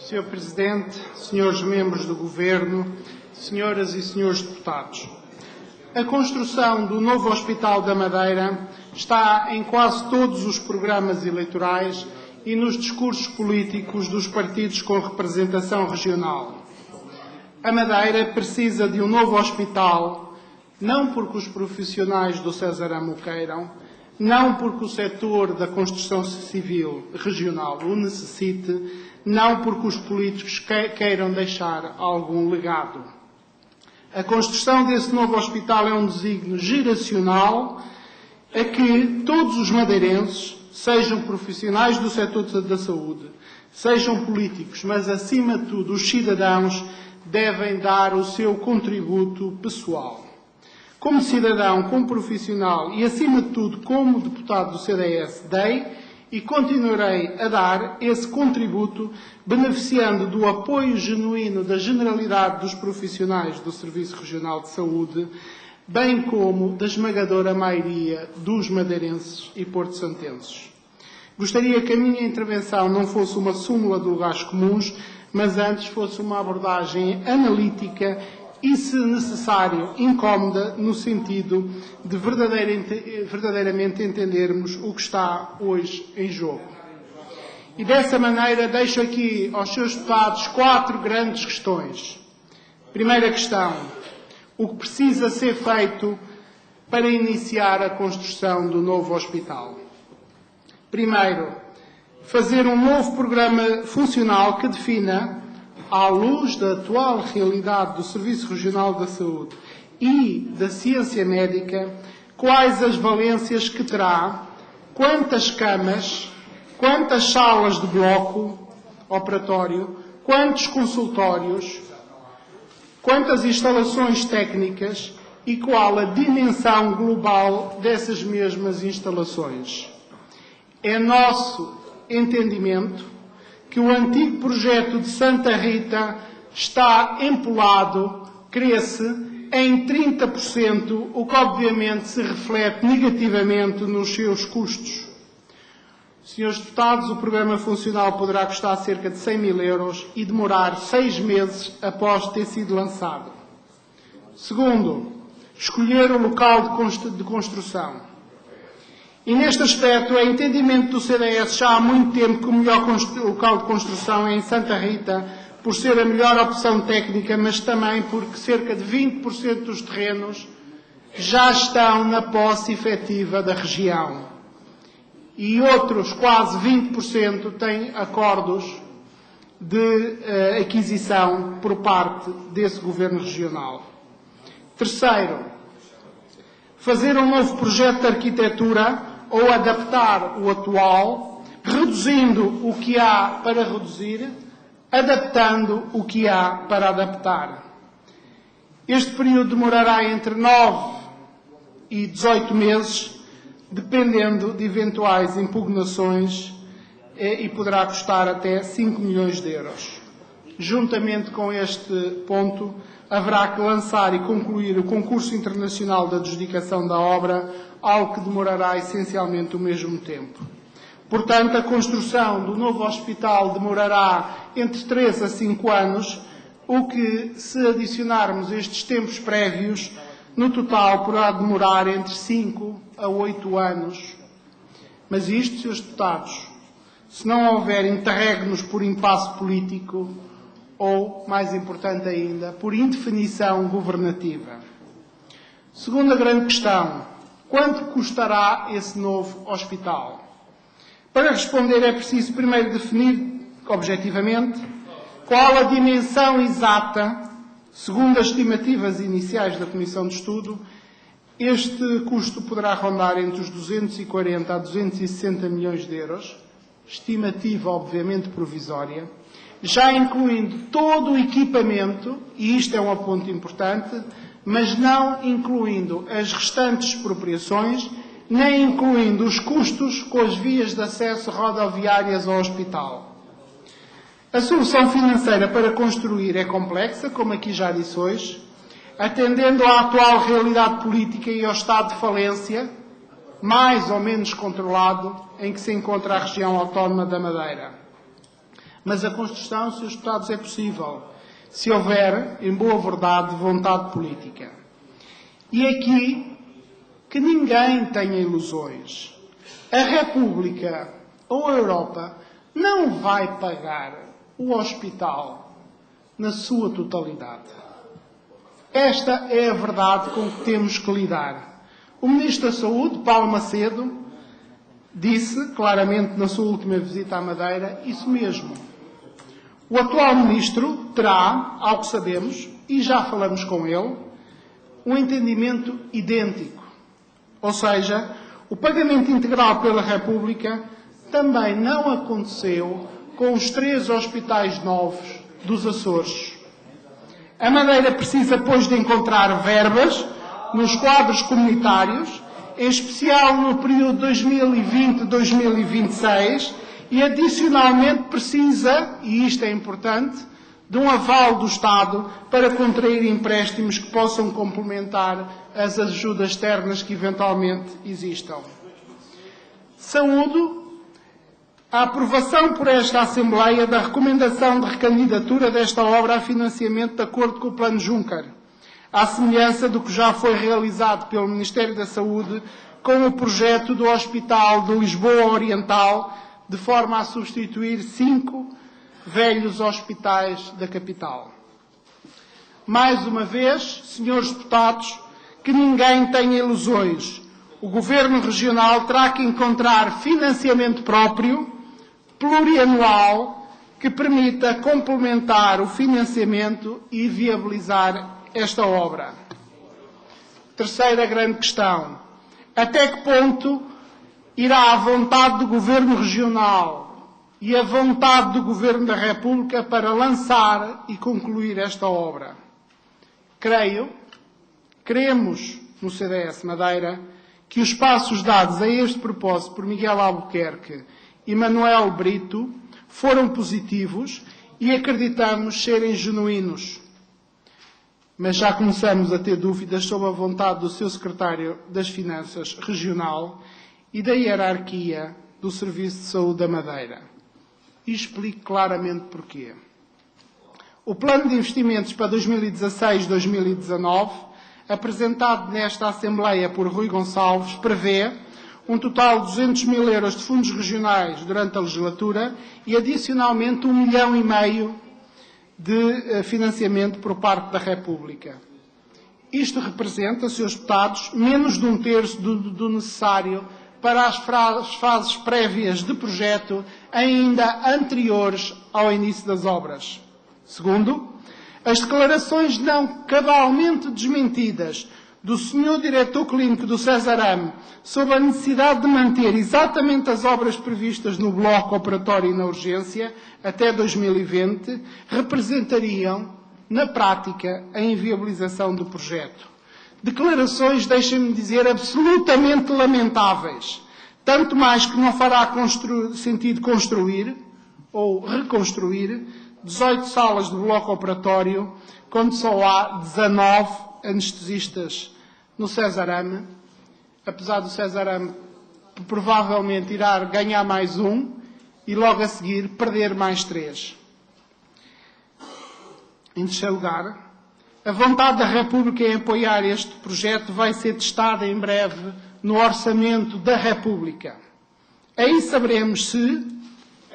Sr. Presidente, senhores membros do Governo, senhoras e senhores deputados. A construção do novo Hospital da Madeira está em quase todos os programas eleitorais e nos discursos políticos dos partidos com representação regional. A Madeira precisa de um novo hospital, não porque os profissionais do Césaramo o queiram, não porque o setor da construção civil regional o necessite, não porque os políticos queiram deixar algum legado. A construção desse novo hospital é um desígnio geracional a que todos os madeirenses, sejam profissionais do setor da saúde, sejam políticos, mas acima de tudo os cidadãos, devem dar o seu contributo pessoal. Como cidadão, como profissional e, acima de tudo, como deputado do CDS, dei e continuarei a dar esse contributo, beneficiando do apoio genuíno da generalidade dos profissionais do Serviço Regional de Saúde, bem como da esmagadora maioria dos madeirenses e porto-santenses. Gostaria que a minha intervenção não fosse uma súmula de lugares comuns, mas antes fosse uma abordagem analítica e, se necessário, incómoda, no sentido de verdadeiramente entendermos o que está hoje em jogo. E dessa maneira deixo aqui aos seus deputados 4 grandes questões. Primeira questão: o que precisa ser feito para iniciar a construção do novo hospital? Primeiro, fazer um novo programa funcional que defina, à luz da atual realidade do Serviço Regional da Saúde e da ciência médica, quais as valências que terá, quantas camas, quantas salas de bloco operatório, quantos consultórios, quantas instalações técnicas e qual a dimensão global dessas mesmas instalações. É nosso entendimento que o antigo projeto de Santa Rita está empolado, cresce em 30%, o que obviamente se reflete negativamente nos seus custos. Senhores deputados, o programa funcional poderá custar cerca de 100 mil euros e demorar 6 meses após ter sido lançado. Segundo, escolher o local de construção. E neste aspecto é entendimento do CDS já há muito tempo que o melhor local de construção é em Santa Rita, por ser a melhor opção técnica, mas também porque cerca de 20% dos terrenos já estão na posse efetiva da região. E outros quase 20% têm acordos de aquisição por parte desse governo regional. Terceiro, fazer um novo projeto de arquitetura ou adaptar o atual, reduzindo o que há para reduzir, adaptando o que há para adaptar. Este período demorará entre 9 e 18 meses, dependendo de eventuais impugnações, e poderá custar até 5 milhões de euros. Juntamente com este ponto, haverá que lançar e concluir o concurso internacional de adjudicação da obra, algo que demorará essencialmente o mesmo tempo. Portanto, a construção do novo hospital demorará entre 3 a 5 anos, o que, se adicionarmos estes tempos prévios, no total poderá demorar entre 5 a 8 anos. Mas isto, senhores deputados, se não houver interregnos por impasse político ou, mais importante ainda, por indefinição governativa. Segunda grande questão: quanto custará esse novo hospital? Para responder é preciso primeiro definir, objetivamente, qual a dimensão exata, segundo as estimativas iniciais da Comissão de Estudo. Este custo poderá rondar entre os 240 a 260 milhões de euros, estimativa obviamente provisória, já incluindo todo o equipamento, e isto é um ponto importante, mas não incluindo as restantes expropriações, nem incluindo os custos com as vias de acesso rodoviárias ao hospital. A solução financeira para construir é complexa, como aqui já disse hoje, atendendo à atual realidade política e ao estado de falência, mais ou menos controlado, em que se encontra a região autónoma da Madeira. Mas a construção, Srs. Deputados, é possível, se houver, em boa verdade, vontade política. E aqui, que ninguém tenha ilusões. A República ou a Europa não vai pagar o hospital na sua totalidade. Esta é a verdade com que temos que lidar. O Ministro da Saúde, Paulo Macedo, disse claramente na sua última visita à Madeira isso mesmo. O atual Ministro terá, ao que sabemos, e já falamos com ele, um entendimento idêntico. Ou seja, o pagamento integral pela República também não aconteceu com os 3 hospitais novos dos Açores. A Madeira precisa, pois, de encontrar verbas nos quadros comunitários, em especial no período 2020-2026, e adicionalmente precisa, e isto é importante, de um aval do Estado para contrair empréstimos que possam complementar as ajudas externas que eventualmente existam. Saúdo a aprovação por esta Assembleia da recomendação de recandidatura desta obra a financiamento de acordo com o Plano Juncker, à semelhança do que já foi realizado pelo Ministério da Saúde com o projeto do Hospital de Lisboa Oriental, de forma a substituir 5 velhos hospitais da capital. Mais uma vez, senhores deputados, que ninguém tenha ilusões. O Governo Regional terá que encontrar financiamento próprio, plurianual, que permita complementar o financiamento e viabilizar esta obra. Terceira grande questão. Até que ponto irá a vontade do Governo Regional e a vontade do Governo da República para lançar e concluir esta obra? Cremos no CDS Madeira que os passos dados a este propósito por Miguel Albuquerque e Manuel Brito foram positivos e acreditamos serem genuínos. Mas já começamos a ter dúvidas sobre a vontade do seu secretário das Finanças regional e da hierarquia do Serviço de Saúde da Madeira. E explico claramente porquê. O Plano de Investimentos para 2016-2019, apresentado nesta Assembleia por Rui Gonçalves, prevê um total de 200 mil euros de fundos regionais durante a legislatura e, adicionalmente, 1,5 milhão de financiamento por parte da República. Isto representa, Srs. Deputados, menos de 1/3 do necessário para as fases prévias de projeto ainda anteriores ao início das obras. Segundo, as declarações não cabalmente desmentidas do Sr. Diretor Clínico do Cesarame sobre a necessidade de manter exatamente as obras previstas no bloco operatório e na urgência até 2020 representariam, na prática, a inviabilização do projeto. Declarações, deixem-me dizer, absolutamente lamentáveis, tanto mais que não fará sentido construir ou reconstruir 18 salas de bloco operatório, quando só há 19 anestesistas no Cesarame, apesar do Cesarame provavelmente irá ganhar mais um e logo a seguir perder mais 3. Em terceiro lugar, a vontade da República em apoiar este projeto vai ser testada em breve no orçamento da República. Aí saberemos se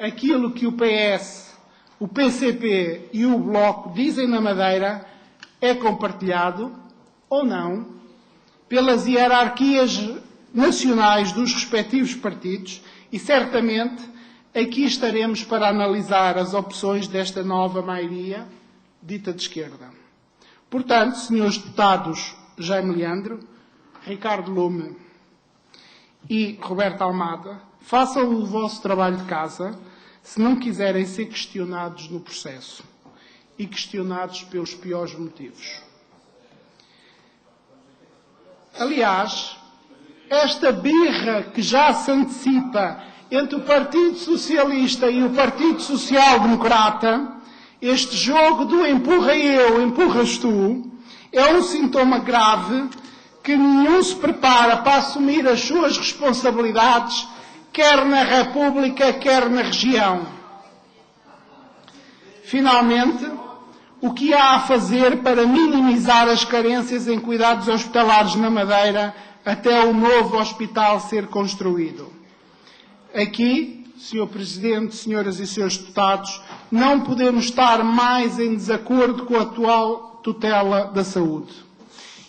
aquilo que o PS, o PCP e o Bloco dizem na Madeira é compartilhado ou não pelas hierarquias nacionais dos respectivos partidos e, certamente, aqui estaremos para analisar as opções desta nova maioria dita de esquerda. Portanto, senhores deputados Jaime Leandro, Ricardo Lume e Roberto Almada, façam o vosso trabalho de casa se não quiserem ser questionados no processo e questionados pelos piores motivos. Aliás, esta birra que já se antecipa entre o Partido Socialista e o Partido Social Democrata, este jogo do empurra eu, empurras tu, é um sintoma grave que nenhum se prepara para assumir as suas responsabilidades, quer na República, quer na região. Finalmente, o que há a fazer para minimizar as carências em cuidados hospitalares na Madeira até o novo hospital ser construído? Aqui, Sr. Presidente, senhoras e senhores deputados, não podemos estar mais em desacordo com a atual tutela da saúde.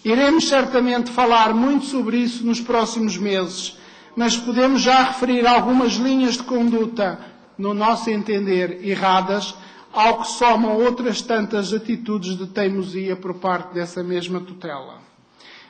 Iremos certamente falar muito sobre isso nos próximos meses, mas podemos já referir algumas linhas de conduta, no nosso entender, erradas, ao que somam outras tantas atitudes de teimosia por parte dessa mesma tutela.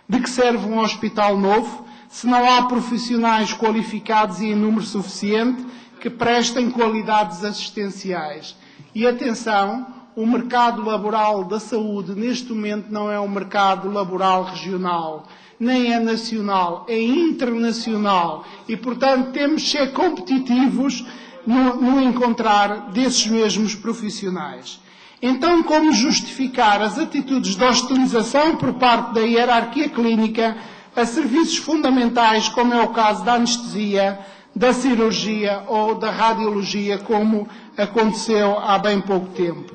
De que serve um hospital novo se não há profissionais qualificados e em número suficiente que prestem qualidades assistenciais? E atenção, o mercado laboral da saúde neste momento não é um mercado laboral regional, nem é nacional, é internacional e, portanto, temos de ser competitivos no encontrar desses mesmos profissionais. Então, como justificar as atitudes de hostilização por parte da hierarquia clínica a serviços fundamentais, como é o caso da anestesia, da cirurgia ou da radiologia, como aconteceu há bem pouco tempo?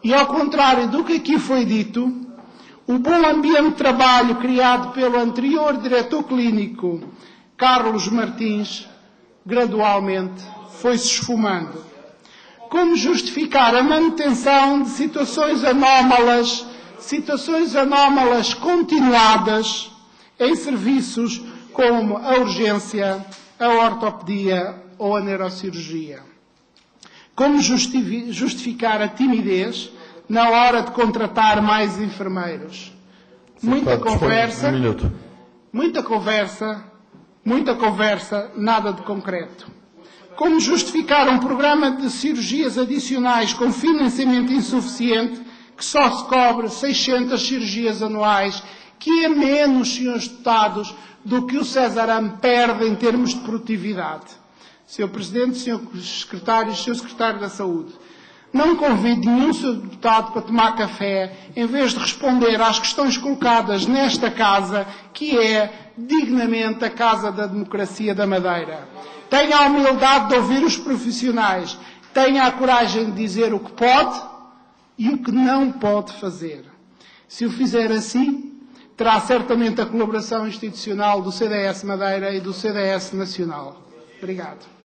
E, ao contrário do que aqui foi dito, o bom ambiente de trabalho criado pelo anterior diretor clínico, Carlos Martins, gradualmente foi-se esfumando. Como justificar a manutenção de situações anómalas continuadas em serviços como a urgência, a ortopedia ou a neurocirurgia? Como justificar a timidez na hora de contratar mais enfermeiros? Muita conversa, nada de concreto. Como justificar um programa de cirurgias adicionais com financiamento insuficiente, que só se cobre 600 cirurgias anuais, que é menos, senhores deputados, do que o Cesarame perde em termos de produtividade? Sr. Presidente, Sr. Secretário, Sr. Secretário da Saúde, não convido nenhum Sr. Deputado para tomar café, em vez de responder às questões colocadas nesta Casa, que é dignamente a Casa da Democracia da Madeira. Tenha a humildade de ouvir os profissionais, tenha a coragem de dizer o que pode e o que não pode fazer. Se o fizer assim, terá certamente a colaboração institucional do CDS Madeira e do CDS Nacional. Obrigado.